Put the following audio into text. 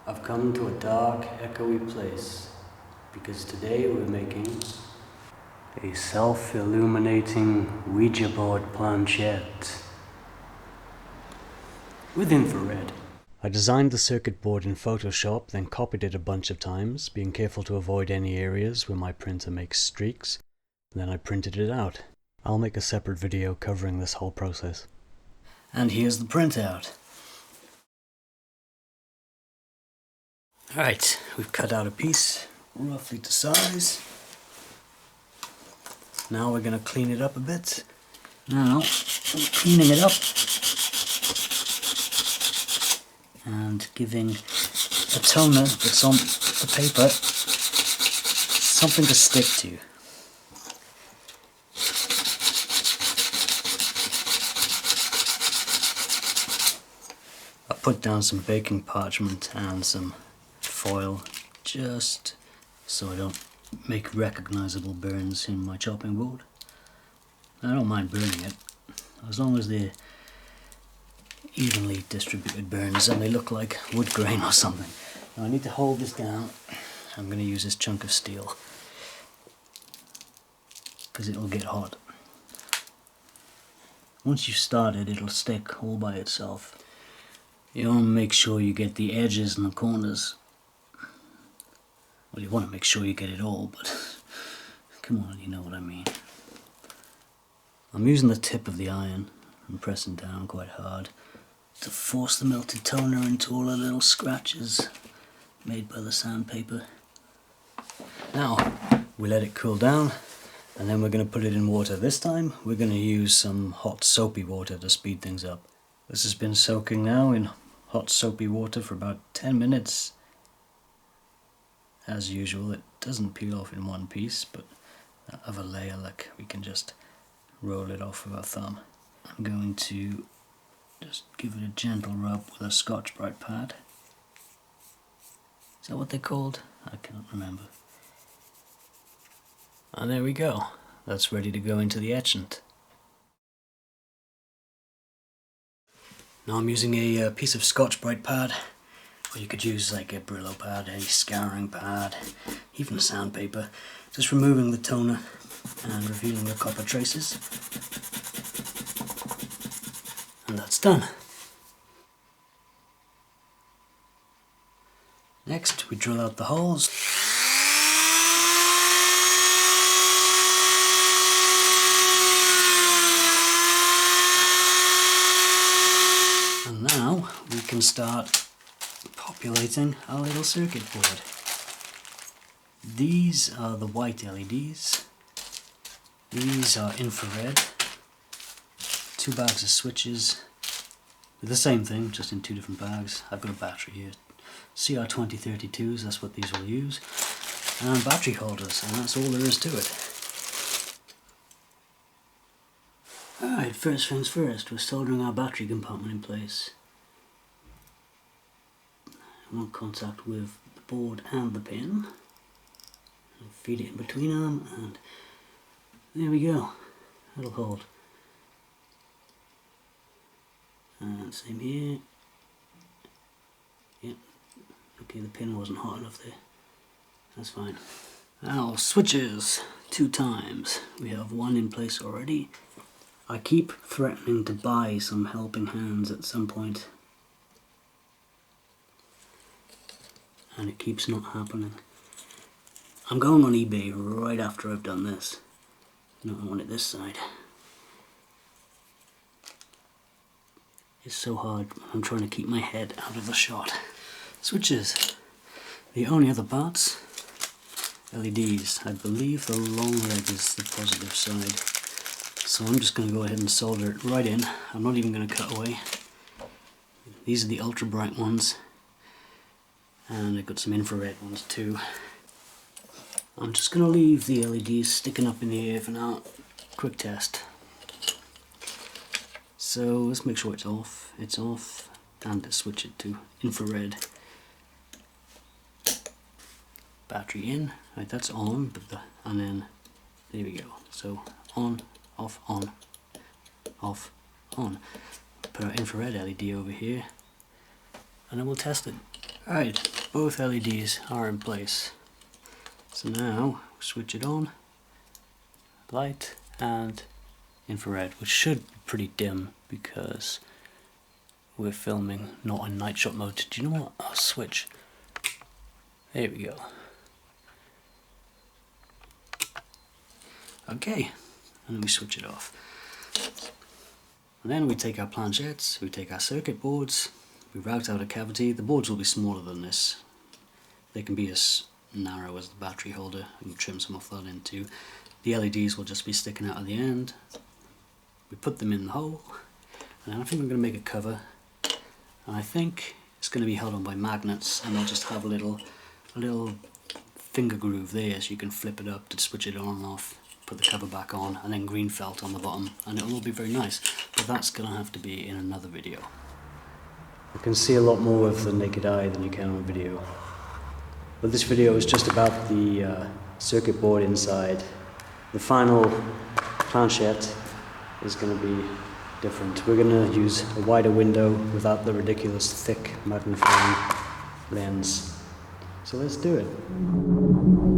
I've come to a dark, echoey place because today we're making a self-illuminating Ouija board planchette with infrared. I designed the circuit board in Photoshop, then copied it a bunch of times, being careful to avoid any areas where my printer makes streaks, and then I printed it out. I'll make a separate video covering this whole process. And here's the printout. Alright, we've cut out a piece, roughly to size. Now we're going to clean it up a bit. Now, cleaning it up and giving the toner that's on the paper something to stick to. I put down some baking parchment and some foil just so I don't make recognizable burns in my chopping board. I don't mind burning it as long as they're evenly distributed burns and they look like wood grain or something. Now I need to hold this down. I'm going to use this chunk of steel because it'll get hot. Once you start it, it'll stick all by itself. You want to make sure you get the edges and the corners. Well, you want to make sure you get it all, but come on, you know what I mean. I'm using the tip of the iron and pressing down quite hard to force the melted toner into all the little scratches made by the sandpaper. Now, we let it cool down and then we're going to put it in water. This time, we're going to use some hot soapy water to speed things up. This has been soaking now in hot soapy water for about 10 minutes. As usual, it doesn't peel off in one piece, but that other layer, like, we can just roll it off with our thumb. I'm going to just give it a gentle rub with a Scotch-Brite pad. Is that what they're called? I can't remember. And there we go. That's ready to go into the etchant. Now I'm using a piece of Scotch-Brite pad, or you could use like a Brillo pad, a scouring pad, even sandpaper. Just removing the toner and revealing the copper traces. And that's done. Next, we drill out the holes. And now we can start populating our little circuit board. These are the white LEDs. These are infrared. 2 bags of switches with the same thing, just in 2 different bags. I've got a battery here. CR2032s, that's what these will use. And battery holders, and that's all there is to it. Alright, first things first, we're soldering our battery compartment in place. I want contact with the board and the pin. And feed it in between them, and there we go. That'll hold. And same here. Yep. Okay, the pin wasn't hot enough there. That's fine. Now, switches 2 times. We have one in place already. I keep threatening to buy some helping hands at some point, and it keeps not happening. I'm going on eBay right after I've done this. No, I want it this side. It's so hard when I'm trying to keep my head out of the shot. Switches. The only other parts, LEDs. I believe the long leg is the positive side. So I'm just going to go ahead and solder it right in. I'm not even going to cut away. These are the ultra bright ones. And I've got some infrared ones too. I'm just going to leave the LEDs sticking up in the air for now. Quick test. So let's make sure it's off. It's off. And let's switch it to infrared. Battery in. Right, that's on. But and then there we go. So on, off, on, on. Put our infrared LED over here, and then we'll test it. Alright, both LEDs are in place. So now, switch it on, light and infrared, which should be pretty dim because we're filming not in night shot mode. Do you know what? I'll switch. There we go. Okay, and then we switch it off. And then we take our planchettes, we take our circuit boards, we route out a cavity. The boards will be smaller than this. They can be as narrow as the battery holder. We can trim some of that in too. The LEDs will just be sticking out at the end. We put them in the hole, and I think I'm going to make a cover. And I think it's going to be held on by magnets, and I'll just have a little finger groove there so you can flip it up to switch it on and off. Put the cover back on, and then green felt on the bottom, and it will be very nice. But that's going to have to be in another video. You can see a lot more of the naked eye than you can on video. But this video is just about the circuit board inside. The final planchette is going to be different. We're going to use a wider window without the ridiculous thick magnifying lens. So let's do it.